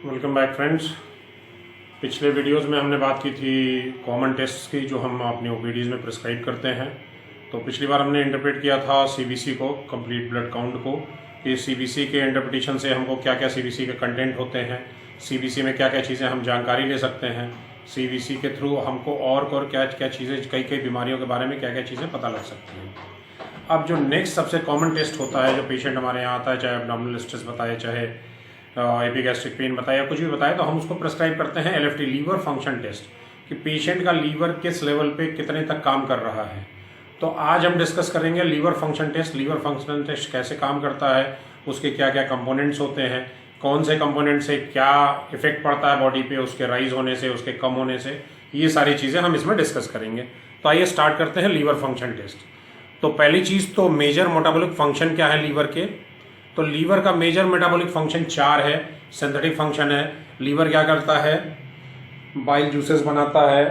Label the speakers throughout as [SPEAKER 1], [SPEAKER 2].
[SPEAKER 1] Welcome back friends. पिछले videos में हमने बात की थी कॉमन टेस्ट्स की जो हम अपने ओपीडीज में प्रिस्क्राइब करते हैं। तो पिछली बार हमने इंटरप्रेट किया था सीबीसी को, कंप्लीट ब्लड काउंट को, कि सीबीसी के इंटरप्रिटेशन से हमको क्या क्या सीबीसी के कंटेंट होते हैं, सीबीसी में क्या क्या चीज़ें हम जानकारी ले सकते हैं, सीबीसी के थ्रू हमको और क्या क्या चीज़ें, कई कई बीमारियों के बारे में क्या क्या चीज़ें पता लग सकती हैं। अब जो नेक्स्ट सबसे कॉमन टेस्ट होता है जो पेशेंट हमारे यहाँ आता है, चाहे एब्डोमिनल स्ट्रेस बताए, चाहे एपिगैस्ट्रिक पेन बताए या कुछ भी बताए, तो हम उसको प्रेस्क्राइब करते हैं एलएफटी, लीवर फंक्शन टेस्ट, कि पेशेंट का लीवर किस लेवल पे कितने तक काम कर रहा है। तो आज हम डिस्कस करेंगे liver function test. Liver function test कैसे काम करता है, उसके क्या क्या कंपोनेंट्स होते हैं, कौन से कंपोनेंट से क्या इफेक्ट पड़ता है बॉडी पे, उसके राइज होने से, उसके कम होने से, ये सारी चीज़ें हम इसमें डिस्कस करेंगे। तो आइए स्टार्ट करते हैं लीवर फंक्शन टेस्ट। तो पहली चीज़ तो मेजर मेटाबॉलिक फंक्शन क्या है लीवर के। तो लीवर का मेजर मेटाबॉलिक फंक्शन 4 है। सिंथेटिक फंक्शन है, लीवर क्या करता है, बाइल जूसेस बनाता है,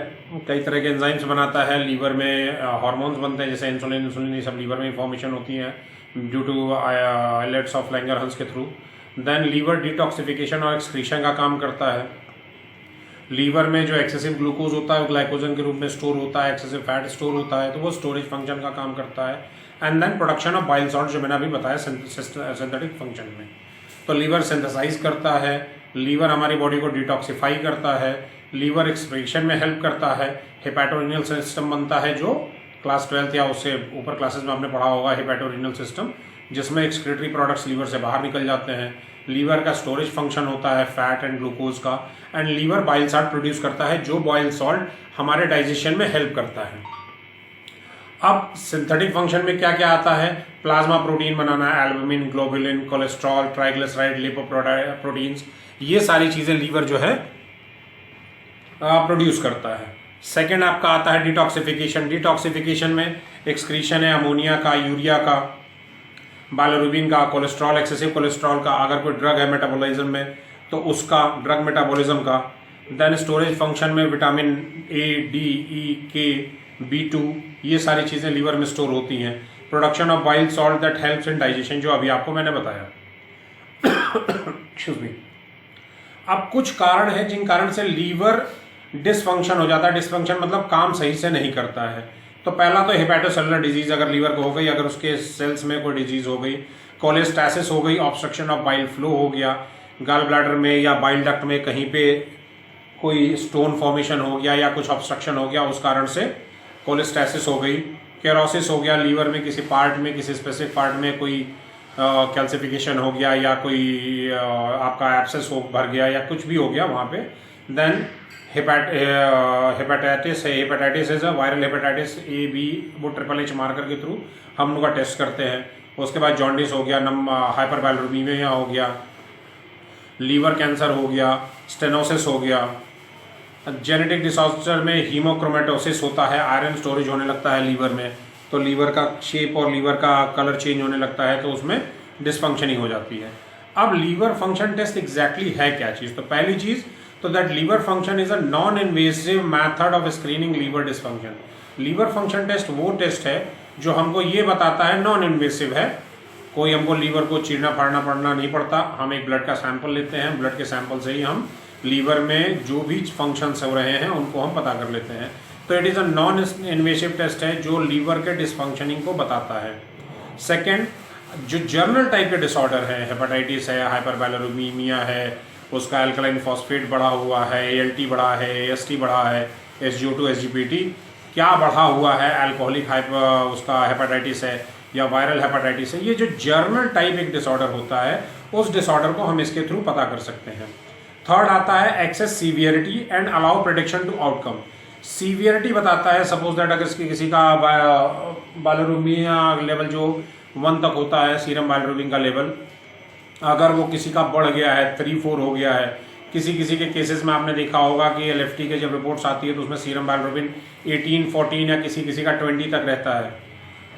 [SPEAKER 1] कई तरह के एंजाइम्स बनाता है, लीवर में हार्मोन्स बनते हैं जैसे इंसुलिन, ये सब लीवर में फॉर्मेशन होती है due to islets of Langerhans के थ्रू। देन लीवर डिटॉक्सिफिकेशन और एक्सक्रीशन का काम करता है। लीवर में जो एक्सेसिव ग्लूकोज होता है वो ग्लाइकोजन के रूप में स्टोर होता है, एक्सेसिव फैट स्टोर होता है, तो वो स्टोरेज फंक्शन का काम करता है। And then production of bile salt जो मैंने अभी बताया सिंथेटिक फंक्शन में। तो लीवर सिंथेसाइज करता है, लीवर हमारी बॉडी को डिटॉक्सिफाई करता है, लीवर एक्सक्रीशन में हेल्प करता है, हेपेटोरेनियल सिस्टम बनता है जो क्लास 12th या उससे ऊपर क्लासेस में आपने पढ़ा होगा, हेपेटोरेनियल सिस्टम, जिसमें एक्सक्रीटरी प्रोडक्ट्स लीवर से बाहर निकल जाते हैं। लीवर का स्टोरेज फंक्शन होता है फैट एंड ग्लूकोज का। And liver bile salt produce करता है जो बाइल सॉल्ट हमारे डाइजेशन में हेल्प करता है। अब सिंथेटिक फंक्शन में क्या क्या आता है, प्लाज्मा प्रोटीन बनाना, albumin, globulin, cholesterol, triglyceride, lipoproteins, ये सारी चीजें लीवर जो है प्रोड्यूस करता है। सेकेंड आपका आता है डिटॉक्सिफिकेशन। डिटॉक्सिफिकेशन में एक्सक्रीशन है अमोनिया का, यूरिया का, बाइलोरुबिन का, कोलेस्ट्रॉल, एक्सेसिव कोलेस्ट्रॉल का, अगर कोई ड्रग है मेटाबॉलिज्म में तो उसका, ड्रग मेटाबॉलिज्म का। देन स्टोरेज फंक्शन में विटामिन ए, डी, ई, के, B2, ये सारी चीज़ें लीवर में स्टोर होती हैं। Production of bile salt that helps in digestion, जो अभी आपको मैंने बताया। Excuse me. अब कुछ कारण है जिन कारण से लीवर डिसफंक्शन हो जाता है। डिसफंक्शन मतलब काम सही से नहीं करता है। तो पहला तो हेपेटोसेलुलर डिजीज अगर लीवर को हो गई, अगर उसके सेल्स में कोई डिजीज हो गई, कोलेस्टासिस हो गई, ऑब्स्ट्रक्शन ऑफ बाइल फ्लो हो गया, गॉल ब्लैडर में या बाइल डक्ट में कहीं पे कोई स्टोन फॉर्मेशन हो गया या कुछ ऑब्स्ट्रक्शन हो गया, उस कारण से कोलेस्टासिस हो गई, केरोसिस हो गया, लीवर में किसी पार्ट में, किसी स्पेसिफिक पार्ट में कोई कैल्सिफिकेशन हो गया या कोई आपका एब्सेस हो भर गया या कुछ भी हो गया वहाँ पे। देन हेपेटाइटिस है, hepatitis is a viral hepatitis A B, वो HHH मार्कर के थ्रू हम लोग का टेस्ट करते हैं। उसके बाद जॉन्डिस हो गया, हाइपरबाइलोरुबिमिया हो गया, लीवर कैंसर हो गया, स्टेनोसिस हो गया। जेनेटिक डिसऑर्डर में हीमोक्रोमेटोसिस होता है, आयरन स्टोरेज होने लगता है लीवर में, तो लीवर का शेप और लीवर का कलर चेंज होने लगता है, तो उसमें डिसफंक्शनिंग हो जाती है। अब लीवर फंक्शन टेस्ट एग्जैक्टली है क्या चीज़। तो पहली चीज़ तो that liver function is a non invasive method of screening liver dysfunction. Liver function test वो टेस्ट है जो हमको ये बताता है, नॉन इन्वेसिव है, कोई हमको लीवर को चीरना फाड़ना पड़ना नहीं पड़ता। हम एक ब्लड का सैंपल लेते हैं, ब्लड के सैंपल से ही हम लीवर में जो भी फंक्शंस हो रहे हैं उनको हम पता कर लेते हैं। तो it is a non invasive test है जो लीवर के डिसफंक्शनिंग को बताता है। सेकेंड, जो जर्नल टाइप के डिसऑर्डर है, हेपेटाइटिस है, हाइपरबाइलोरुबिमिया है, उसका एल्कलाइन फॉस्फेट बढ़ा हुआ है, ALT बढ़ा है, AST बढ़ा है, SGO2 SGPT क्या बढ़ा हुआ है, अल्कोहलिक उसका हेपेटाइटिस है या वायरल हेपेटाइटिस है, ये जो जर्नल टाइप एक डिसऑर्डर होता है, उस डिसऑर्डर को हम इसके थ्रू पता कर सकते हैं। थर्ड आता है access severity and allow prediction to outcome. Severity बताता है, सपोज दैट अगर किसी का बाइलोरुबिमिया लेवल जो 1 तक होता है, सीरम बाइलोरुबिन का लेवल, अगर वो किसी का बढ़ गया है, 3-4 हो गया है, किसी किसी के केसेस में आपने देखा होगा कि LFT के जब रिपोर्ट्स आती है तो उसमें सीरम बाइलोरुबिन 18-14 या किसी किसी का 20 तक रहता है।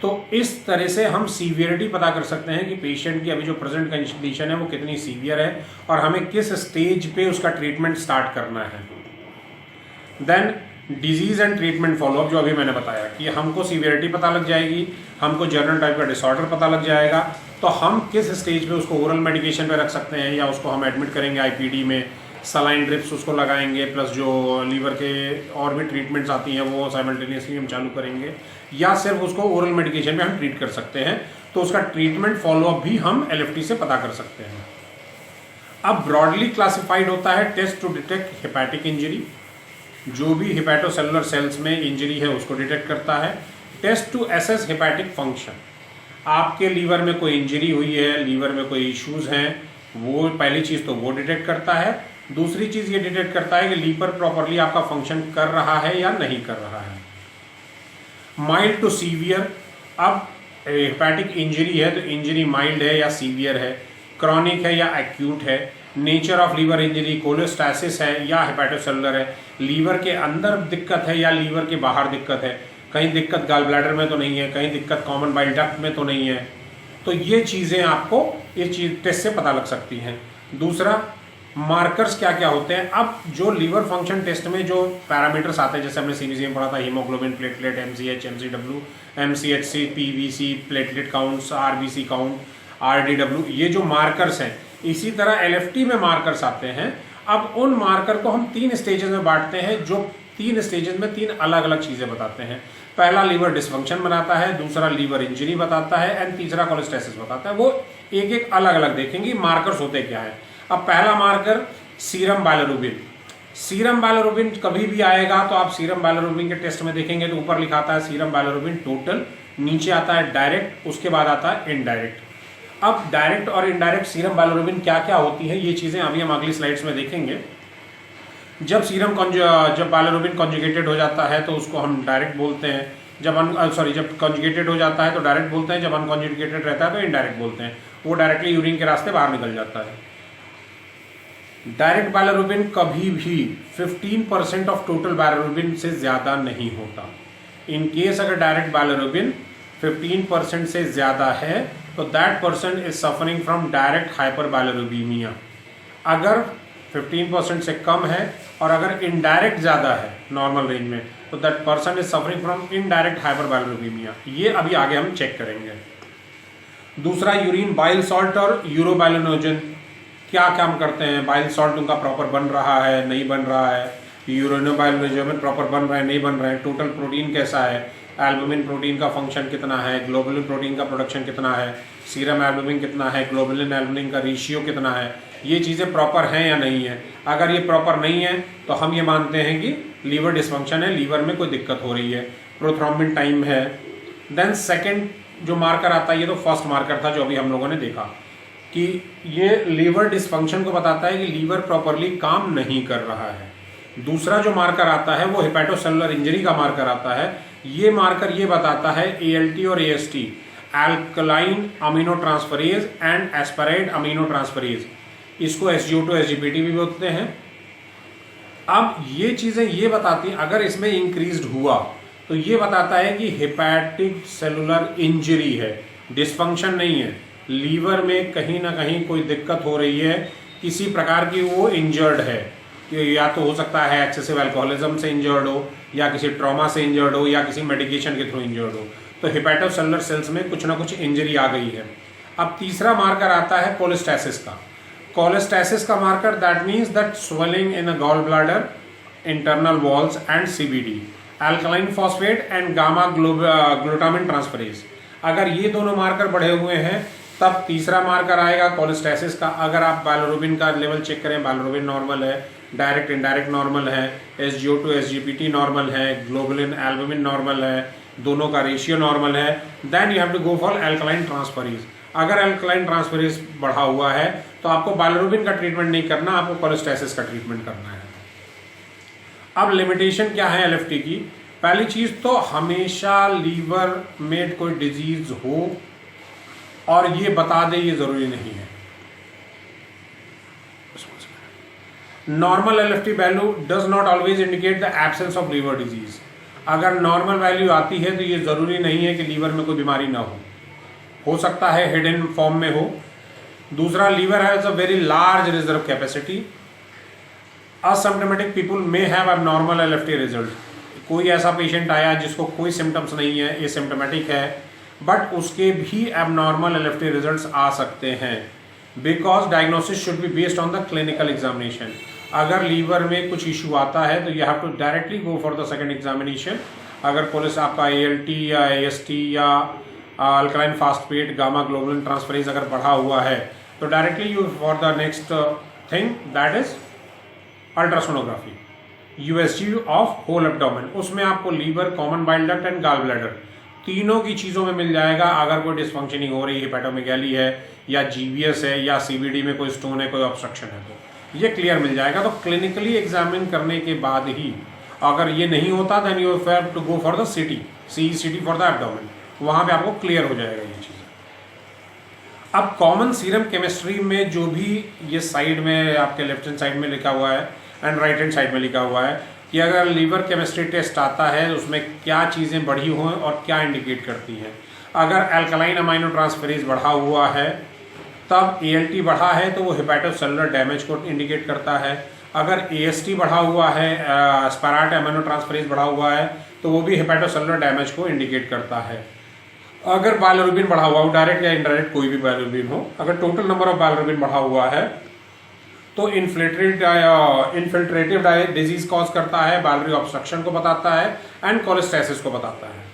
[SPEAKER 1] तो इस तरह से हम सीवियरिटी पता कर सकते हैं कि पेशेंट की अभी जो प्रेजेंट कंडीशन है वो कितनी सीवियर है और हमें किस स्टेज पे उसका ट्रीटमेंट स्टार्ट करना है। Then disease and treatment follow up, जो अभी मैंने बताया कि हमको सीवियरिटी पता लग जाएगी, हमको जर्नल टाइप का डिसऑर्डर पता लग जाएगा, तो हम किस स्टेज पे उसको ओरल मेडिकेशन पे रख सकते हैं या उसको हम एडमिट करेंगे आईपीडी में सलाइन ड्रिप्स उसको लगाएंगे, प्लस जो लीवर के और भी ट्रीटमेंट्स आती हैं वो साइमल्टेनियसली हम चालू करेंगे, या सिर्फ उसको ओरल मेडिकेशन में हम ट्रीट कर सकते हैं। तो उसका ट्रीटमेंट फॉलोअप भी हम LFT से पता कर सकते हैं। अब ब्रॉडली क्लासिफाइड होता है test to detect hepatic injury, जो भी हेपेटोसेलुलर सेल्स में इंजरी है उसको डिटेक्ट करता है। Test to assess hepatic function, आपके लीवर में कोई इंजरी हुई है, लीवर में कोई इश्यूज हैं, वो पहली चीज़ तो वो डिटेक्ट करता है। दूसरी चीज़ ये डिटेक्ट करता है कि लीवर प्रॉपरली आपका फंक्शन कर रहा है या नहीं कर रहा है। माइल्ड टू सीवियर, अब हेपेटिक इंजरी है तो इंजरी माइल्ड है या सीवियर है, क्रॉनिक है या एक्यूट है, नेचर ऑफ लीवर इंजरी कोलेस्टासिस है या हेपेटोसेलुलर है, लीवर के अंदर दिक्कत है या लीवर के बाहर दिक्कत है, कहीं दिक्कत गॉल ब्लैडर में तो नहीं है, कहीं दिक्कत कॉमन बाइल डक्ट में तो नहीं है। तो ये चीज़ें आपको इस चीज टेस्ट से पता लग सकती हैं। दूसरा, मार्कर्स क्या क्या होते हैं। अब जो लीवर फंक्शन टेस्ट में जो पैरामीटर्स आते हैं, जैसे हमने CBC में पढ़ा था, haemoglobin, platelet, MCH, MCW, MCHC, PVC, platelet counts, RBC count, RDW, ये जो मार्कर्स हैं, इसी तरह LFT में मार्कर्स आते हैं। अब उन मार्कर को हम 3 स्टेजेस में बांटते हैं, जो 3 स्टेजेस में 3 अलग अलग चीज़ें बताते हैं। पहला लीवर डिस्फंक्शन बनाता है, दूसरा लीवर इंजरी बताता है, एंड तीसरा कोलेस्टेसिस बताता है। वो एक एक अलग अलग देखेंगे मार्कर्स होते क्या है। अब पहला मार्कर सीरम बाइलिरुबिन। सीरम बाइलिरुबिन कभी भी आएगा तो आप सीरम बाइलिरुबिन के टेस्ट में देखेंगे तो ऊपर लिखा आता है सीरम बाइलिरुबिन टोटल, नीचे आता है डायरेक्ट, उसके बाद आता है इनडायरेक्ट। अब डायरेक्ट और इनडायरेक्ट सीरम बाइलिरुबिन क्या क्या होती है, ये चीज़ें अभी हम अगली स्लाइड्स में देखेंगे। जब जब बाइलिरुबिन कॉन्जुगेटेड हो जाता है तो उसको हम डायरेक्ट बोलते हैं, जब कॉन्जुगेटेड हो जाता है तो डायरेक्ट बोलते हैं, जब अनकॉन्जुगेटेड रहता है तो इनडायरेक्ट बोलते हैं। वो डायरेक्टली यूरिन के रास्ते बाहर निकल जाता है। डायरेक्ट बाइलिरुबिन कभी भी 15% ऑफ टोटल बाइलिरुबिन से ज़्यादा नहीं होता। इन केस अगर डायरेक्ट बाइलिरुबिन 15% से ज़्यादा है तो that person is suffering from direct hyperbilirubinemia. अगर 15% से कम है और अगर इनडायरेक्ट ज़्यादा है नॉर्मल रेंज में तो that person is suffering from indirect hyperbilirubinemia. ये अभी आगे हम चेक करेंगे। दूसरा, यूरिन बाइल सॉल्ट और यूरोबाइलिनोजन क्या काम करते हैं। बाइल सॉल्ट उनका प्रॉपर बन रहा है, नहीं बन रहा है, यूरिनोबाइलिनोजन प्रॉपर बन रहा है, नहीं बन रहा है, टोटल प्रोटीन कैसा है, एल्बुमिन प्रोटीन का फंक्शन कितना है, ग्लोबुलिन प्रोटीन का प्रोडक्शन कितना है, सीरम एल्बुमिन कितना है, ग्लोबुलिन एल्बुमिन का रेशियो कितना है, ये चीज़ें प्रॉपर हैं या नहीं है। अगर ये प्रॉपर नहीं है तो हम ये मानते हैं कि लीवर डिस्फंक्शन है, लीवर में कोई दिक्कत हो रही है। प्रोथ्रोम्बिन टाइम है। देन सेकेंड जो मार्कर आता है, ये तो फर्स्ट मार्कर था जो अभी हम लोगों ने देखा कि ये लीवर डिस्फंक्शन को बताता है कि लीवर प्रॉपरली काम नहीं कर रहा है। दूसरा जो मार्कर आता है वो हेपेटोसेलुलर इंजरी का मार्कर आता है। ये मार्कर ये बताता है ALT और AST, alkaline amino transferase and aspartate amino transferase, इसको SGO2 SGPT भी बोलते हैं। अब ये चीजें ये बताती हैं, अगर इसमें इंक्रीज्ड हुआ तो ये बताता है कि हेपेटिक सेलुलर इंजरी है, डिस्फंक्शन नहीं है, लीवर में कहीं ना कहीं कोई दिक्कत हो रही है, किसी प्रकार की वो इंजर्ड है, या तो हो सकता है एक्सेसिव अल्कोहलिज्म से इंजर्ड हो, या किसी ट्रॉमा से इंजर्ड हो, या किसी मेडिकेशन के थ्रू इंजर्ड हो। तो हेपेटोसेलुलर सेल्स में कुछ ना कुछ इंजरी आ गई है। अब तीसरा मार्कर आता है कोलेस्टेसिस का। कोलेस्टेसिस का marker that means that swelling in a gall bladder, internal walls and CBD, alkaline phosphate and gamma glutamine transferase. अगर ये दोनों मार्कर बढ़े हुए हैं तब तीसरा मार्कर आएगा कोलेस्टेसिस का। अगर आप बाइलिरुबिन का लेवल चेक करें, बाइलिरुबिन नॉर्मल है, डायरेक्ट इनडायरेक्ट नॉर्मल है, SGO2 SGPT नॉर्मल है, ग्लोबुलिन एल्बुमिन नॉर्मल है, दोनों का रेशियो नॉर्मल है, then you have to go for alkaline transferase. अगर अल्कलाइन ट्रांसफरेज बढ़ा हुआ है तो आपको बाइलिरुबिन का ट्रीटमेंट नहीं करना, आपको कोलेस्टेसिस का ट्रीटमेंट करना है। अब लिमिटेशन क्या है LFT की। पहली चीज तो हमेशा लीवर में कोई डिजीज हो और ये बता दे, ये जरूरी नहीं है। Normal LFT value does not always indicate the absence of liver disease. अगर नॉर्मल वैल्यू आती है तो ये जरूरी नहीं है कि लीवर में कोई बीमारी ना हो सकता है हिडन फॉर्म में हो। दूसरा, liver has a very large reserve capacity. Asymptomatic people may have abnormal LFT result. कोई ऐसा पेशेंट आया जिसको कोई सिम्टम्स नहीं है, एसिम्प्टोमेटिक है, बट उसके भी एबनॉर्मल LFT रिजल्ट्स आ सकते हैं, because diagnosis should be based on the clinical examination. अगर लीवर में कुछ इशू आता है तो you have to directly go for the second examination. अगर कोलेस्ट आपका ALT या AST या alkaline phosphate gamma globulin transferase अगर बढ़ा हुआ है तो directly you for the next thing that is ultrasonography, USG of whole abdomen. उसमें आपको liver, common bile duct and gall bladder तीनों की चीज़ों में मिल जाएगा। अगर कोई डिस्फंक्शनिंग हो रही है, हेपेटोमेगाली है या GBS है या CVD में कोई स्टोन है, कोई ऑब्स्ट्रक्शन है तो ये क्लियर मिल जाएगा। तो क्लिनिकली एग्जामिन करने के बाद ही अगर ये नहीं होता then you have to go for the CECT for the abdomen, वहाँ पे आपको क्लियर हो जाएगा ये चीज़। अब कॉमन सीरम केमिस्ट्री में जो भी ये साइड में आपके लेफ्ट हैंड साइड में लिखा हुआ है एंड राइट हैंड साइड में लिखा हुआ है कि अगर लीवर केमिस्ट्री टेस्ट आता है उसमें क्या चीज़ें बढ़ी हुई और क्या इंडिकेट करती हैं। अगर अल्कलाइन अमाइनो ट्रांसफेरेज बढ़ा हुआ है तब ALT बढ़ा है तो वो हेपेटोसेलुलर डैमेज को इंडिकेट करता है। अगर AST बढ़ा हुआ है, एस्पाराट अमाइनो ट्रांसफेरेज बढ़ा हुआ है तो वो भी हेपेटोसेलुलर डैमेज को इंडिकेट करता है। अगर बाइलिरुबिन बढ़ा हुआ हो, डायरेक्ट या इनडायरेक्ट कोई भी बाइलिरुबिन हो, अगर टोटल नंबर ऑफ बाइलिरुबिन बढ़ा हुआ है तो इन्फिल्ट्रेटिव डिजीज कॉज करता है, बाइलरी ऑब्स्ट्रक्शन को बताता है एंड कोलेस्टेसिस को बताता है।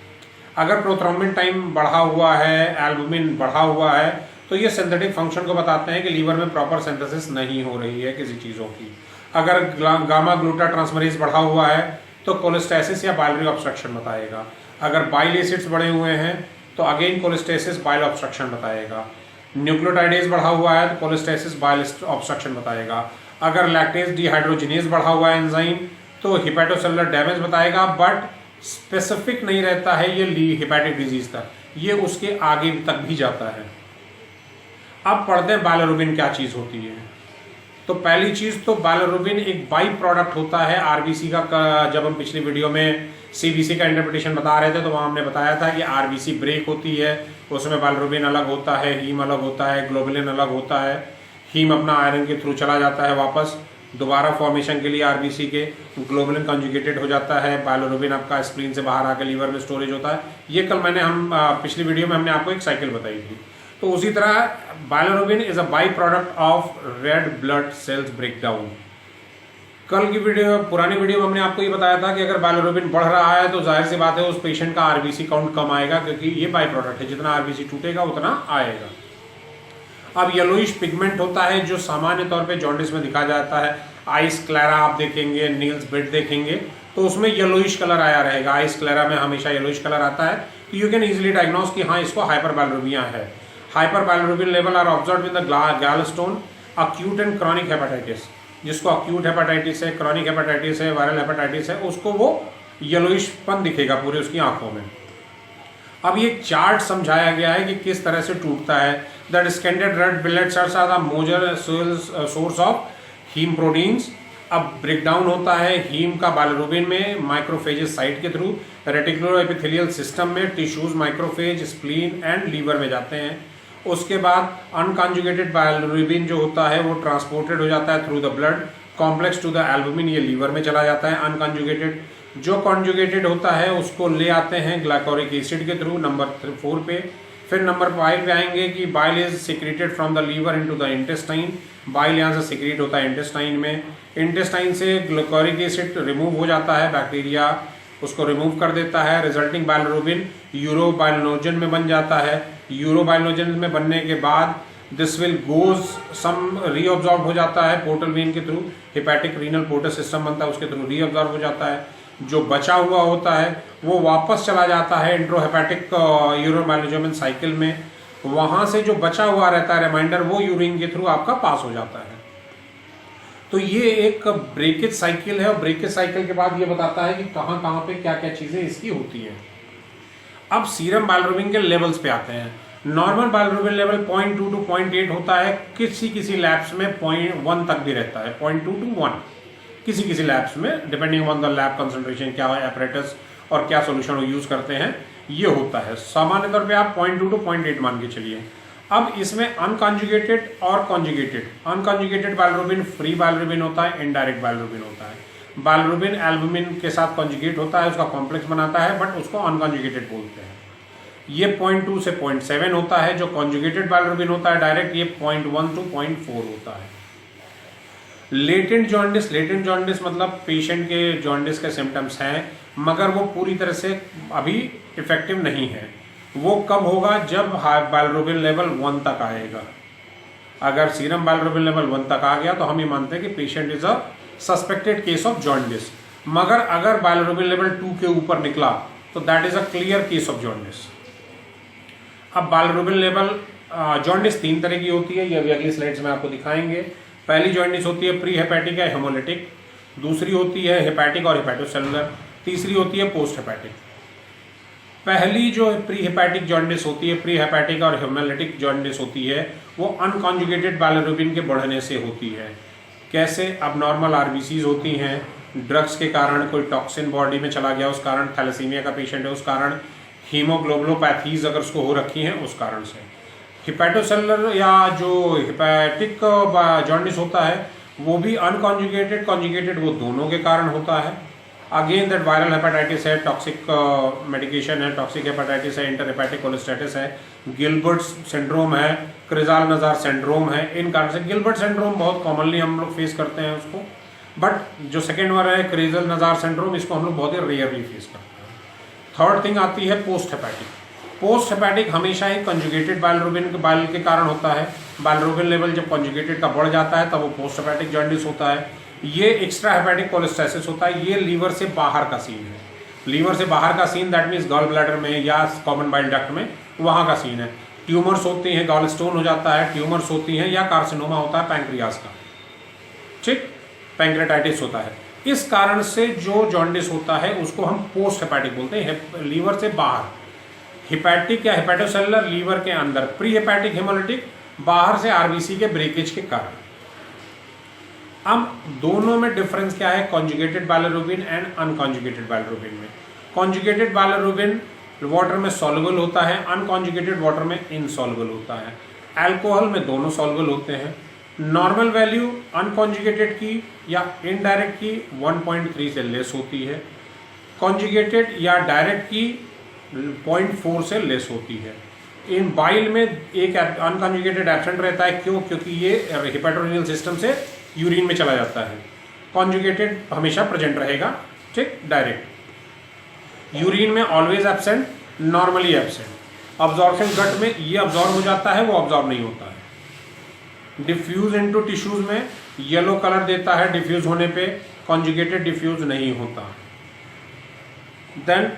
[SPEAKER 1] अगर प्रोथ्रोम्बिन टाइम बढ़ा हुआ है, एल्बुमिन बढ़ा हुआ है तो ये सिंथेटिक फंक्शन को बताते हैं कि लीवर में प्रॉपर सिंथेसिस नहीं हो रही है किसी चीज़ों की। अगर गामा ग्लूटा ट्रांसफरेज बढ़ा हुआ है तो कोलेस्टेसिस या बाइलरी ऑब्स्ट्रक्शन बताएगा। अगर बाइल एसिड्स बढ़े हुए हैं तो अगेन कोलेस्टेसिस बाइल ऑब्स्ट्रक्शन बताएगा। न्यूक्लियोटाइडेज बढ़ा हुआ है तो कोलेस्टेसिस बाइल ऑब्स्ट्रक्शन बताएगा। अगर लैक्टेज डिहाइड्रोजिनेज बढ़ा हुआ है एंजाइम तो हिपेटोसेलुलर डैमेज बताएगा, बट स्पेसिफिक नहीं रहता है ये हिपैटिक डिजीज तक, ये उसके आगे तक भी जाता है। अब पढ़ते हैं बाइलिरुबिन क्या चीज़ होती है। तो पहली चीज़ तो बाइलिरुबिन एक बाई प्रोडक्ट होता है RBC का। जब हम पिछली वीडियो में CBC का इंटरप्रिटेशन बता रहे थे तो वहाँ हमने बताया था कि RBC ब्रेक होती है, उसमें बाइलिरुबिन अलग होता है, हीम अलग होता है, ग्लोबुलिन अलग होता है। हीम अपना आयरन के थ्रू चला जाता है वापस दोबारा फॉर्मेशन के लिए RBC के, ग्लोबुलिन कंजुगेटेड हो जाता है, बाइलिरुबिन आपका स्प्लीन से बाहर आकर लीवर में स्टोरेज होता है। ये कल पिछली वीडियो में हमने आपको एक साइकिल बताई थी। तो उसी तरह bilirubin is a by product of red blood cells breakdown. कल की वीडियो, पुरानी वीडियो में हमने आपको ये बताया था कि अगर बाइलिरुबिन बढ़ रहा है तो जाहिर सी बात है उस पेशेंट का RBC काउंट कम आएगा, क्योंकि ये बाई प्रोडक्ट है, जितना RBC टूटेगा उतना आएगा। अब येलोइश पिगमेंट होता है जो सामान्य तौर पे जॉन्डिस में दिखा जाता है। आइस क्लैरा आप देखेंगे, नील्स बेड देखेंगे तो उसमें येलोइश कलर आया रहेगा। आइस क्लैरा में हमेशा येलोइश कलर आता है, तो यू कैन इजिली डायग्नोज कि हाँ इसको हाइपरबाइलिरुबिया है। Hyperbilirubin level are observed in the gallstone. Acute and chronic hepatitis, जिसको अक्यूट हेपेटाइटिस है, क्रॉनिक हेपेटाइटिस है, वायरल हेपेटाइटिस है, उसको वो येलोइशपन दिखेगा पूरे उसकी आंखों में। अब ये चार्ट समझाया गया है कि किस तरह से टूटता है। The discarded red blood cells are the major source of heme proteins. अब ब्रेकडाउन होता है हीम का बाइलिरुबिन में माइक्रोफेजेस साइट के थ्रू, रेटिकुलर एपिथेलियल सिस्टम में tissues, macrophage, spleen and liver में जाते हैं। उसके बाद अनकॉन्जुगेटेड बाइलिरुबिन जो होता है वो ट्रांसपोर्टेड हो जाता है through the blood complex to the albumin, ये लीवर में चला जाता है अनकॉन्जुगेटेड। जो कॉन्जुगेटेड होता है उसको ले आते हैं ग्लाइकोरिक एसिड के थ्रू नंबर 4 पे। फिर नंबर 5 पे आएंगे कि bile is secreted from the liver into the intestine. Bile यहाँ से सिक्रेट होता है इंटेस्टाइन में। इंटेस्टाइन से ग्लाइकोरिक एसिड रिमूव हो जाता है, बैक्टीरिया उसको रिमूव कर देता है। रिजल्टिंग बाइलिरुबिन यूरोबाइलिनोजन में बन जाता है। यूरोबाइलिनोजन में बनने के बाद this will goes some reabsorb हो जाता है पोर्टल वेन के through. Hepatic renal portal system बनता है, उसके थ्रू रीअब्जॉर्ब हो जाता है। जो बचा हुआ होता है वो वापस चला जाता है इंट्रोहेपेटिक यूरोबाइलिनोजन साइकिल में। वहाँ से जो बचा हुआ रहता है रिमाइंडर वो यूरिन के थ्रू आपका पास हो जाता है। तो ये एक ब्रेकेज साइकिल है और ब्रेकेज साइकिल के बाद ये बताता है कि कहाँ कहाँ पे क्या क्या चीज़ें इसकी होती हैं। अब सीरम बाइलिरुबिन के लेवल्स पे आते हैं। नॉर्मल बाइलिरुबिन लेवल 0.2 to 0.8 होता है, किसी लैब्स में 0.1 तक भी रहता है, 0.2 to 1 किसी लैब्स में, depending on the lab concentration, क्या एपरेटस और क्या सोल्यूशन वो यूज़ करते हैं ये होता है। सामान्य तौर पे आप 0.2 to 0.8 मान के चलिए। अब इसमें अनकॉन्जुगेटेड और कॉन्जुगेटेड। अनकॉन्जुगेटेड बाइलिरुबिन फ्री बाइलिरुबिन होता है, इनडायरेक्ट बाइलिरुबिन होता है। बाइलिरुबिन एल्बुमिन के साथ कॉन्जुगेट होता है, उसका कॉम्प्लेक्स बनाता है, बट उसको अनकॉन्जुगेटेड बोलते हैं। ये 0.2 से 0.7 होता है। जो कॉन्जुगेटेड बाइलिरुबिन होता है डायरेक्ट, ये 0.1 to 0.4 होता है। लेटेंट जॉन्डिस मतलब पेशेंट के जॉन्डिस के सिम्टम्स हैं मगर वो पूरी तरह से अभी इफेक्टिव नहीं है। वो कब होगा? जब बाइलरुबिन लेवल 1 तक आएगा। अगर सीरम बाइलरुबिन लेवल 1 तक आ गया तो हम ये मानते हैं कि patient is a suspected case of jaundice. मगर अगर बाइलरुबिन लेवल 2 के ऊपर निकला तो that is a clear case of jaundice. अब बाइलरुबिन लेवल जॉन्डिस 3 तरह की होती है, ये अभी अगली स्लाइड्स में आपको दिखाएंगे। पहली जॉन्डिस होती है प्री हेपेटिक या हेमोलिटिक, दूसरी होती है हेपेटिक और हेपेटोसेलुलर, तीसरी होती है पोस्ट हेपेटिक। पहली जो प्री हेपेटिक जॉन्डिस होती है, प्री हेपेटिक और हेमोलिटिक जॉन्डिस होती है, वो अनकॉन्जुगेटेड बाइलरुबिन के बढ़ने से होती है। कैसे? अब नॉर्मल आरबीसीज होती हैं, ड्रग्स के कारण कोई टॉक्सिन बॉडी में चला गया, उस कारण थैलेसीमिया का पेशेंट है, उस कारण हीमोग्लोबुलोपैथीज अगर उसको हो रखी हैं उस कारण से। हिपैटोसेलुलर या जो हिपैटिक जॉन्डिस होता है वो भी अनकॉन्जुगेटेड कॉन्जुगेटेड वो दोनों के कारण होता है। अगेन दैट वायरल हेपेटाइटिस है, टॉक्सिक मेडिकेशन है, टॉक्सिक हेपेटाइटिस है, इंटरहेपेटिक कोलेस्टाइटिस है, गिलबर्ट सिंड्रोम है, क्रिजाल नजार सिंड्रोम है। इन कारण से गिलबर्ट सिंड्रोम बहुत कॉमनली हम लोग फेस करते हैं उसको, बट जो सेकेंड वाला है क्रिजाल नजार सिंड्रोम, इसको हम लोग बहुत ही रेयरली फेस करते हैं। थर्ड थिंग आती है पोस्ट हेपेटिक। पोस्ट हेपेटिक हमेशा ही कंजुगेटेड बाइलरुबिन बाइल के कारण होता है। बाइलरुबिन लेवल जब कंजुगेटेड का बढ़ जाता है तब वो पोस्ट हेपेटिक जॉन्डिस होता है। ये एक्स्ट्रा हेपेटिक कोलेस्टाइसिस होता है, ये लीवर से बाहर का सीन है। लीवर से बाहर का scene that means gall bladder में या कॉमन बाइल डक्ट में, वहाँ का सीन है। ट्यूमर्स होती हैं, गॉल स्टोन हो जाता है, ट्यूमर्स होती हैं या कार्सिनोमा होता है पैंक्रियास का, ठीक, पैंक्रेटाइटिस होता है। इस कारण से जो जॉन्डिस होता है उसको हम पोस्ट हेपेटिक बोलते हैं, लीवर से बाहर। हिपैटिक या हेपेटोसेलुलर लीवर के अंदर, प्री हेपेटिक हेमोलिटिक बाहर से आरबीसी के ब्रेकेज के कारण। अब दोनों में डिफरेंस क्या है कॉन्जुगेटेड बाइलरुबिन एंड अनकॉन्जुगेटेड बाइलरुबिन में? कॉन्जुगेटेड बाइलरुबिन वाटर में सॉल्युबल होता है, अनकॉन्जुगेटेड वाटर में इनसॉल्युबल होता है। अल्कोहल में दोनों सॉल्युबल होते हैं। नॉर्मल वैल्यू अनकॉन्जुगेटेड की या इनडायरेक्ट की 1.3 से लेस होती है, कॉन्जुगेटेड या डायरेक्ट की 0.4 से लेस होती है। इन बाइल में एक अनकॉन्जुगेटेड एब्सेंट रहता है, क्यों? क्योंकि ये हेपेटोरेनियल सिस्टम से यूरिन में चला जाता है। कॉन्जुगेटेड हमेशा प्रेजेंट रहेगा, ठीक, डायरेक्ट यूरिन में always absent, normally absent. Absorption gut में ये अब्जॉर्ब हो जाता है, वो अब्जॉर्ब नहीं होता है। डिफ्यूज इनटू टिश्यूज में येलो कलर देता है डिफ्यूज होने पे, कॉन्जुगेटेड डिफ्यूज नहीं होता। देन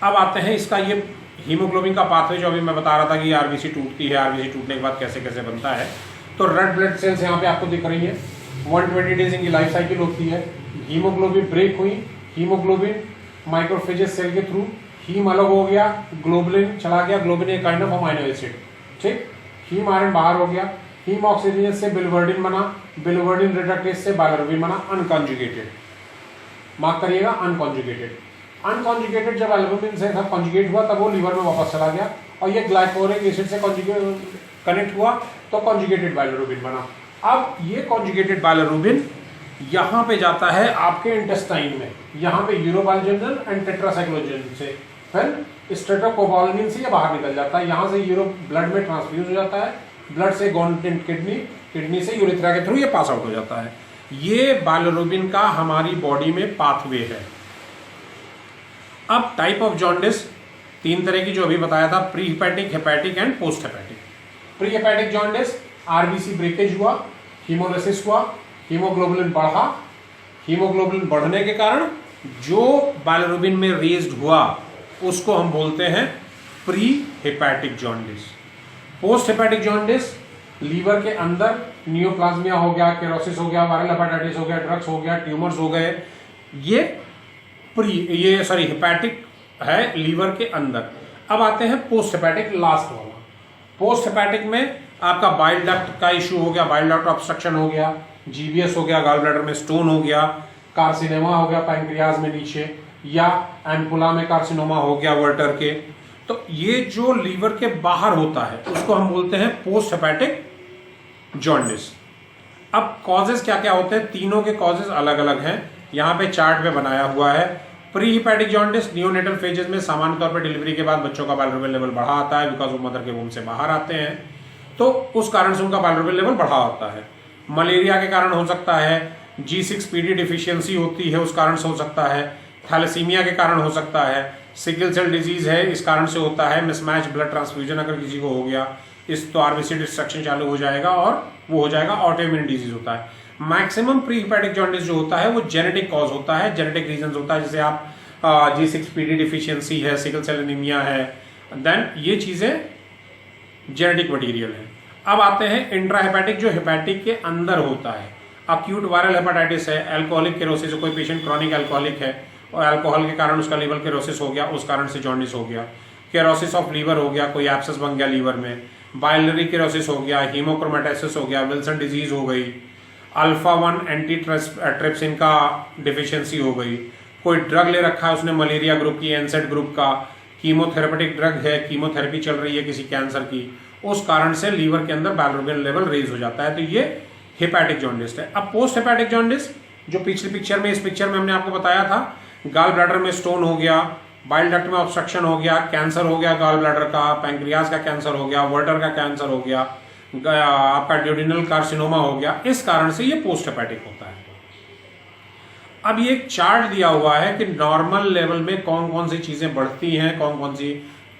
[SPEAKER 1] अब आते हैं इसका ये हीमोग्लोबिन का पाथवे, जो अभी मैं बता रहा था कि आरबीसी टूटती है, आरबीसी टूटने के बाद कैसे कैसे बनता है। तो रेड ब्लड सेल्स यहाँ पे आपको दिख रही है, 120 डेज इनकी लाइफ साइकिल होती है। हीमोग्लोबिन ब्रेक हुई, हीमोग्लोबिन माइक्रोफेजेस सेल के थ्रू हीम अलग हो गया, ग्लोबुलिन चला गया, ग्लोबुलिन एक काइंड ऑफ अमाइनो एसिड, ठीक, हीम आयरन बाहर हो गया, हीम ऑक्सीजनेज से बिलिवर्डिन बना, बिलिवर्डिन रिडक्टेज से बाइलरुबिन बना, अनकॉन्जुगेटेड, मार्क करिएगा अनकॉन्जुगेटेड। अनकॉन्जुगेटेड जब एल्बुमिन से कॉन्जुगेट हुआ तब वो लीवर में वापस चला गया और ये ग्लाइकोलिक एसिड से कनेक्ट हुआ तो कॉन्जुगेटेड बाइलरुबिन बना। अब ये कॉन्जुगेटेड बाइलरुबिन यहाँ पे जाता है आपके इंटेस्टाइन में, यहाँ पे यूरोबाइलजिनल एंड टेट्रासाइक्लोजिन से, फिर स्ट्रेटोकोबालामिन से ये बाहर निकल जाता है, यहाँ से यूरो ब्लड में ट्रांसफ्यूज हो जाता है, ब्लड से गॉन किडनी, किडनी से यूरेथ्रा के थ्रू ये पास आउट हो जाता है। ये बाइलरुबिन का हमारी बॉडी में पाथवे है। अब टाइप ऑफ जॉन्डिस 3 तरह की जो अभी बताया था, pre hepatic, hepatic and post hepatic. Pre hepatic jaundice RBC breakage हुआ, हीमोलिसिस हुआ, हीमोग्लोबुलिन बढ़ा, हीमोग्लोबुलिन बढ़ने के कारण जो बाइलरुबिन में रेज्ड हुआ उसको हम बोलते हैं pre hepatic jaundice. Post hepatic jaundice liver के अंदर नियोप्लाज्मिया हो गया, केरोसिस हो गया, वायरल हेपेटाइटिस हो गया, ड्रग्स हो गया, ट्यूमर्स हो गए, ये हेपेटिक है लीवर के अंदर। अब आते हैं पोस्ट हेपेटिक, लास्ट वाला। पोस्ट हेपेटिक में आपका बाइल डक्ट का इश्यू हो गया, बाइल डक्ट ऑब्स्ट्रक्शन हो गया, जीबीएस हो गया, गॉल ब्लैडर में स्टोन हो गया, कार्सिनोमा हो गया पैंक्रियाज में नीचे, या एम्पुला में कार्सिनोमा हो गया वर्टर के। तो ये जो लीवर के बाहर होता है उसको हम बोलते हैं पोस्ट हेपेटिक जॉन्डिस। अब कॉजेज क्या क्या होते हैं? तीनों के कॉजेज अलग अलग हैं, यहाँ पे चार्ट पे बनाया हुआ है। Pre hepatic jaundice neonatal phases में सामान्य तौर पर डिलीवरी के बाद बच्चों का बाइलरुबिन लेवल बढ़ा आता है, बिकॉज वो मदर के वूम से बाहर आते हैं, तो उस कारण से उनका बाइलरुबिन लेवल बढ़ा होता है। मलेरिया के कारण हो सकता है, G6PD डिफिशियंसी होती है उस कारण से हो सकता है, थैलेसीमिया के कारण हो सकता है, सिकल सेल डिजीज है इस कारण से होता है, मिसमैच ब्लड ट्रांसफ्यूजन अगर किसी को हो गया इस तो आरबीसी डिस्ट्रक्शन चालू हो जाएगा और वो हो जाएगा ऑटोइम्यून डिजीज होता है। मैक्सिमम प्री हेपेटिक जॉन्डिस जो होता है वो जेनेटिक कॉज होता है, जेनेटिक रीजन होता है, जैसे आप G6PD डिफिशियंसी है, सिकल सेल एनीमिया है, देन ये चीजें जेनेटिक मटीरियल है। अब आते हैं इंट्राहेपेटिक जो हेपेटिक के अंदर होता है। अक्यूट वायरल हेपेटाइटिस है, अल्कोहलिक केरोसिस, कोई पेशेंट क्रॉनिक अल्कोहलिक है और अल्कोहल के कारण उसका लीवर केरोसिस हो गया, उस कारण से जॉन्डिस हो गया, केरोसिस ऑफ लीवर हो गया, कोई एब्सेस बन गया लीवर में, बाइलरी केरोसिस हो गया, हीमोक्रोमेटाइसिस हो गया, विल्सन डिजीज हो गई, अल्फा 1 एंटी ट्रिप्सिन का डिफिशियंसी हो गई, कोई ड्रग ले रखा है उसने मलेरिया ग्रुप की, एनसेड ग्रुप का, कीमोथेरेपेटिक ड्रग है, कीमोथेरेपी चल रही है किसी कैंसर की, उस कारण से लीवर के अंदर बाइलिरुबिन लेवल रेज हो जाता है, तो ये हेपेटिक जॉन्डिस है। अब पोस्ट हेपेटिक जॉन्डिस जो पिछली पिक्चर में, इस पिक्चर में हमने आपको बताया था, गाल ब्लैडर में स्टोन हो गया, बाइल डक्ट में ऑब्स्ट्रक्शन हो गया, कैंसर हो गया गाल ब्लैडर का, पैंक्रियाज का कैंसर हो गया, वर्टर का कैंसर हो गया, आपका ड्यूडिनल कार्सिनोमा हो गया, इस कारण से ये पोस्ट हेपेटिक होता है। अब ये एक चार्ट दिया हुआ है कि नॉर्मल लेवल में कौन कौन सी चीजें बढ़ती हैं, कौन कौन सी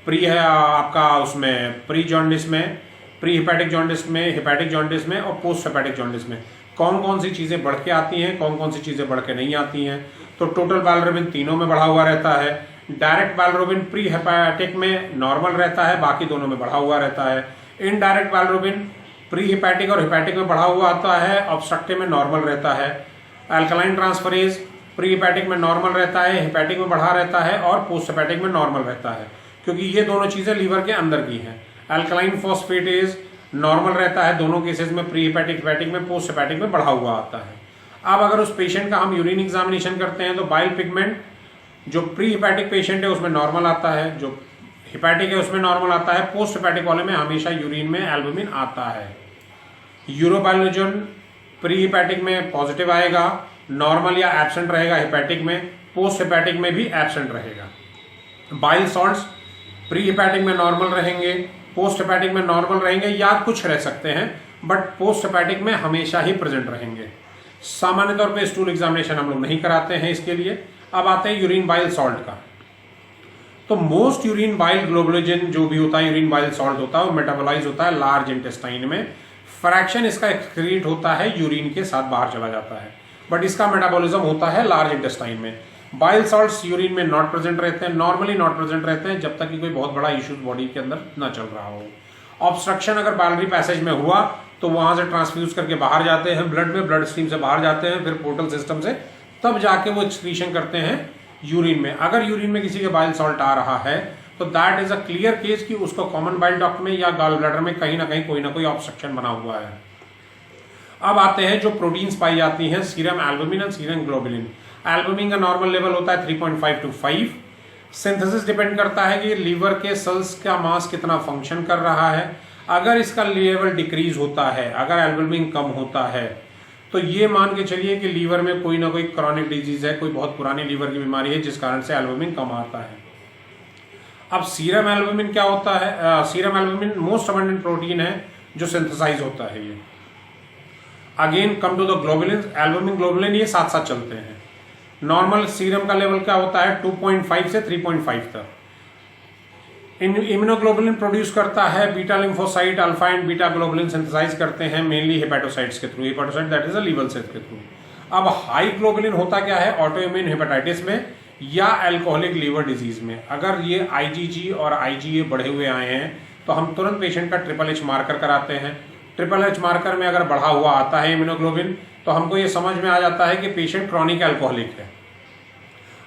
[SPEAKER 1] प्री है आपका उसमें, प्री जॉन्डिस में, प्री हेपेटिक जॉन्डिस में, हेपेटिक जॉन्डिस में और पोस्ट हेपेटिक जॉन्डिस में कौन कौन सी चीजें बढ़ के आती हैं, कौन कौन सी चीजें बढ़ के नहीं आती हैं। तो टोटल बाइलिरुबिन तीनों में बढ़ा हुआ रहता है, डायरेक्ट बाइलिरुबिन प्री हेपेटिक में नॉर्मल रहता है, बाकी दोनों में बढ़ा हुआ रहता है। इनडायरेक्ट बाइलिरुबिन प्री हेपेटिक और हेपेटिक में बढ़ा हुआ आता है, ऑब्स्ट्रक्टिव में नॉर्मल रहता है। अल्कलाइन ट्रांसफरेज प्री हेपेटिक में नॉर्मल रहता है, हेपेटिक में बढ़ा रहता है और पोस्ट हेपेटिक में नॉर्मल रहता है, क्योंकि ये दोनों चीजें लीवर के अंदर की हैं। अल्कलाइन फॉस्फेटेज नॉर्मल रहता है दोनों केसेस में, प्री हेपेटिक, हेपेटिक में, पोस्ट हेपेटिक में बढ़ा हुआ आता है। अब अगर उस पेशेंट का हम यूरिन एग्जामिनेशन करते हैं तो बाइल पिगमेंट जो प्री हेपेटिक पेशेंट है उसमें नॉर्मल आता है, जो हेपेटिक है उसमें नॉर्मल आता है, पोस्ट हेपेटिक वाले में हमेशा यूरिन में एल्बुमिन आता है। यूरोबाइलोजन प्री हेपेटिक में पॉजिटिव आएगा, नॉर्मल या एब्सेंट रहेगा हेपेटिक में, पोस्ट हेपेटिक में भी एब्सेंट रहेगा। बाइल सॉल्ट्स प्री हेपेटिक में नॉर्मल रहेंगे, पोस्ट हेपेटिक में नॉर्मल रहेंगे या कुछ रह सकते हैं, बट पोस्ट हेपेटिक में हमेशा ही प्रेजेंट रहेंगे। सामान्य तौर पे स्टूल एग्जामिनेशन हम लोग नहीं कराते हैं इसके लिए। अब आते हैं यूरिन बाइल सॉल्ट का। तो मोस्ट यूरिन बाइल ग्लोबुलिन जो भी होता है, यूरिन बाइल सॉल्ट होता है, वो मेटाबोलाइज होता है लार्ज इंटेस्टाइन में, फ्रैक्शन इसका एक्सक्रीट होता है, यूरिन के साथ बाहर चला जाता है, बट इसका मेटाबॉलिज्म होता है लार्ज इंटेस्टाइन में। बाइल सॉल्ट्स यूरिन में नॉट प्रेजेंट रहते हैं, नॉर्मली नॉट प्रेजेंट रहते हैं जब तक कि कोई बहुत बड़ा इश्यू बॉडी के अंदर ना चल रहा हो। ऑब्स्ट्रक्शन अगर बाइलरी पैसेज में हुआ तो वहां से ट्रांसफ्यूज करके बाहर जाते हैं ब्लड में, ब्लड स्ट्रीम से बाहर जाते हैं, फिर पोर्टल सिस्टम से तब जाके वो एक्सक्रीशन करते हैं यूरिन में। अगर यूरिन में किसी के बाइल सॉल्ट आ रहा है तो that is a clear case कि उसको कॉमन बाइल डक्ट में या गॉल ब्लैडर में कहीं ना कहीं कोई ना कोई ऑब्स्ट्रक्शन बना हुआ है। अब आते हैं जो प्रोटीन्स पाई जाती हैं, सीरम एल्बुमिन और सीरम ग्लोबुलिन। एल्बुमिन का नॉर्मल लेवल होता है 3.5 to 5। सिंथेसिस डिपेंड करता है कि लीवर के सेल्स का मास कितना फंक्शन कर रहा है। अगर इसका लेवल डिक्रीज होता है, अगर एल्बुमिन कम होता है, तो ये मान के चलिए कि लीवर में कोई ना कोई क्रॉनिक डिजीज है, कोई बहुत पुरानी लीवर की बीमारी है जिस कारण से एल्बुमिन कम आता है। अब सीरम एल्बुमिन क्या होता है? Serum albumin most abundant protein है जो सिंथेसाइज होता है। ये again come to the globulin, albumin globulin ये साथ साथ चलते हैं। नॉर्मल सीरम का लेवल क्या होता है? 2.5 से 3.5 तक। इम्यूनोग्लोबुलिन प्रोड्यूस करता है beta lymphocyte, alpha and beta globulin synthesize करते हैं मेनली हेपेटोसाइट्स के through, hepatocyte that is a liver cell के थ्रू। अब हाई ग्लोबुलिन होता क्या है? ऑटोइम्यून हेपेटाइटिस में या अल्कोहलिक लीवर डिजीज में। अगर ये IgG और IgA बढ़े हुए आए हैं तो हम तुरंत पेशेंट का ट्रिपल H मार्कर कराते हैं। ट्रिपल H मार्कर में अगर बढ़ा हुआ आता है इम्यूनोग्लोबिन तो हमको ये समझ में आ जाता है कि पेशेंट क्रॉनिक अल्कोहलिक है।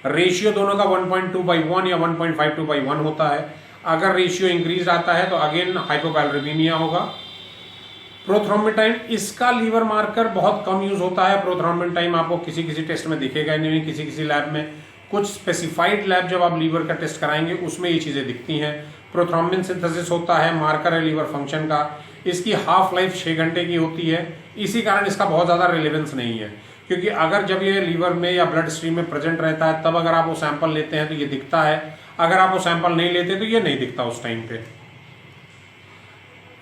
[SPEAKER 1] रेशियो दोनों का 1.2/1 या 1.52/1 होता है। अगर रेशियो इंक्रीज आता है तो अगेन हाइपोपैलिरुबिनिया होगा। प्रोथ्रोम्बिन टाइम, इसका लीवर मार्कर बहुत कम यूज होता है। प्रोथ्रोम्बिन टाइम आपको किसी किसी टेस्ट में दिखेगा नहीं, किसी किसी लैब में, कुछ स्पेसिफाइड लैब जब आप लीवर का टेस्ट कराएंगे उसमें ये चीजें दिखती हैं। प्रोथ्रोम्बिन सिंथेसिस होता है, मार्कर है लीवर फंक्शन का। इसकी हाफ लाइफ 6 घंटे की होती है, इसी कारण इसका बहुत ज्यादा रिलेवेंस नहीं है, क्योंकि अगर जब ये लीवर में या ब्लड स्ट्रीम में प्रेजेंट रहता है तब अगर आप वो सैंपल लेते हैं तो ये दिखता है, अगर आप वो सैंपल नहीं लेते तो ये नहीं दिखता उस टाइम पे।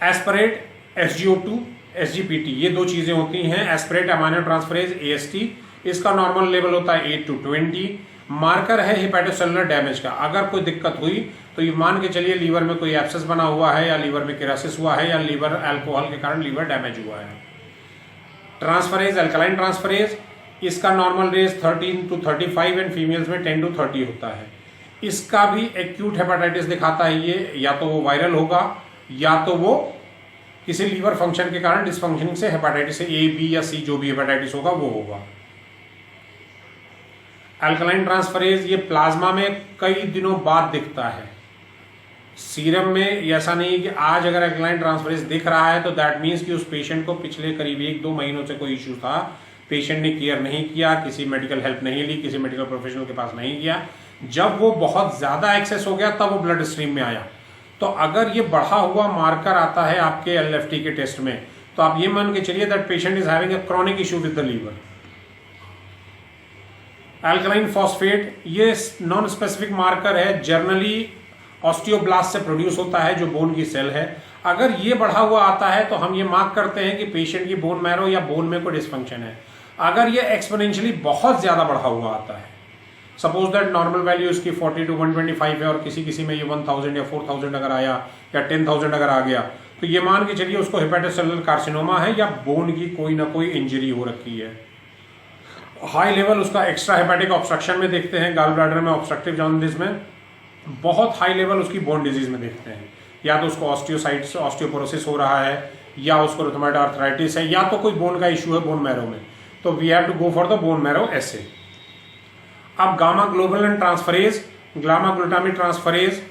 [SPEAKER 1] एस्पिरेट, SGO2 SGPT, ये दो चीजें होती हैं। एस्पिरेट अमाइनो ट्रांसफरेज AST, इसका नॉर्मल लेवल होता है 8 to 20। मार्कर है हेपेटोसेलुलर डैमेज का। अगर कोई दिक्कत हुई तो ये मान के चलिए लीवर में कोई एब्सेस बना हुआ है, या लीवर में किरासिस हुआ है, या लीवर अल्कोहल के कारण लीवर डैमेज हुआ है। ट्रांसफरेज अल्कलाइन ट्रांसफरेज, इसका normal range 13 to 35 and females में 10 to 30 होता है। इसका भी एक्यूट हेपेटाइटिस दिखाता है ये, या तो वो वायरल होगा या तो वो किसी लीवर फंक्शन के कारण डिसफंक्शनिंग से हेपेटाइटिस A, B या C जो भी हेपेटाइटिस होगा वो होगा। अल्कलाइन ट्रांसफरेज ये प्लाज्मा में कई दिनों बाद दिखता है, सीरम में ऐसा नहीं है कि आज अगर अल्कलाइन ट्रांसफरेज दिख रहा है तो दैट मीन्स कि उस पेशेंट को पिछले करीब 1-2 महीनों से कोई इश्यू था, पेशेंट ने केयर नहीं किया, किसी मेडिकल हेल्प नहीं ली, किसी मेडिकल प्रोफेशनल के पास नहीं गया। जब वो बहुत ज्यादा एक्सेस हो गया तब वो ब्लड स्ट्रीम में आया। तो अगर ये बढ़ा हुआ मार्कर आता है आपके LFT के टेस्ट में, तो आप ये मान के चलिए that patient is having a chronic issue with the liver. Alkaline phosphate ये नॉन स्पेसिफिक मार्कर है, जनरली ऑस्टियोब्लास्ट से प्रोड्यूस होता है जो बोन की सेल है। अगर ये बढ़ा हुआ आता है तो हम ये मार्क करते हैं कि पेशेंट की बोन मैरो या बोन में कोई डिसफंक्शन है। अगर ये एक्सपोनेंशियली बहुत ज्यादा बढ़ा हुआ आता है, सपोज दैट नॉर्मल वैल्यू इसकी 40 to 125 है और किसी में ये 1000 या 4000 अगर आया या 10,000 अगर आ गया, तो ये मान के चलिए उसको हेपेटोसेलुलर कार्सिनोमा है या बोन की कोई ना कोई इंजरी हो रखी है। हाई लेवल उसका एक्स्ट्रा हेपेटिक ऑब्स्ट्रक्शन में देखते हैं, गॉल ब्लैडर में ऑब्स्ट्रक्टिव जॉन्डिस में। बहुत हाई लेवल उसकी बोन डिजीज में देखते हैं, या तो उसको ऑस्टियोसाइट्स ऑस्टियोपोरोसिस हो रहा है, या उसको रुमेटॉइड आर्थराइटिस है, या तो कोई बोन का इश्यू है बोन मैरो में, तो we have to go for the bone marrow ऐसे। अब gamma globulin transferase, gamma glutamic transferase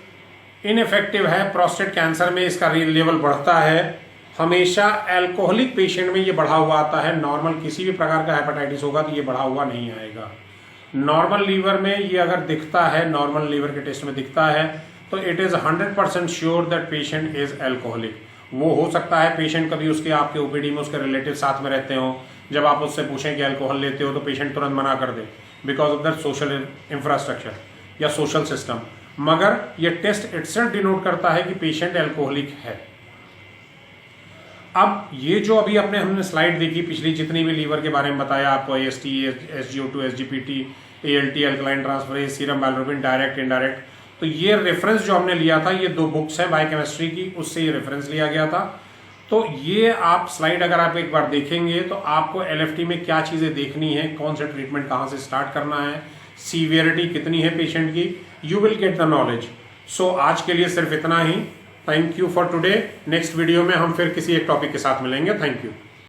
[SPEAKER 1] ineffective है प्रोस्टेट कैंसर में, इसका लेवल बढ़ता है। हमेशा अल्कोहलिक पेशेंट में ये बढ़ा हुआ आता है, नॉर्मल किसी भी प्रकार का हेपेटाइटिस होगा तो ये बढ़ा हुआ नहीं आएगा। नॉर्मल लीवर में ये अगर दिखता है, नॉर्मल लीवर के टेस्ट में दिखता है, तो it is 100% sure that patient is alcoholic. वो हो सकता है पेशेंट कभी उसके आपके OPD में उसके रिलेटिव साथ में रहते हो, जब आप उससे पूछें कि अल्कोहल लेते हो तो पेशेंट तुरंत मना कर दे because of that social infrastructure या सोशल सिस्टम, मगर ये टेस्ट इटसेल्फ डिनोट करता है कि पेशेंट अल्कोहलिक है। अब ये जो अभी हमने स्लाइड देखी, पिछली जितनी भी लीवर के बारे में बताया आपको, AST, SGO2, SGPT, ALT, alkaline transferase, serum bilirubin, direct indirect, तो ये रेफरेंस जो हमने लिया था, ये 2 बुक्स हैं बायोकेमिस्ट्री की, उससे ये रेफरेंस लिया गया था। तो ये आप स्लाइड अगर आप एक बार देखेंगे तो आपको LFT में क्या चीजें देखनी है, कौन सा ट्रीटमेंट कहाँ से स्टार्ट करना है, सीवियरिटी कितनी है पेशेंट की, you will get the knowledge. So आज के लिए सिर्फ इतना ही। Thank you for today. Next video में हम फिर किसी एक टॉपिक के साथ मिलेंगे। Thank you.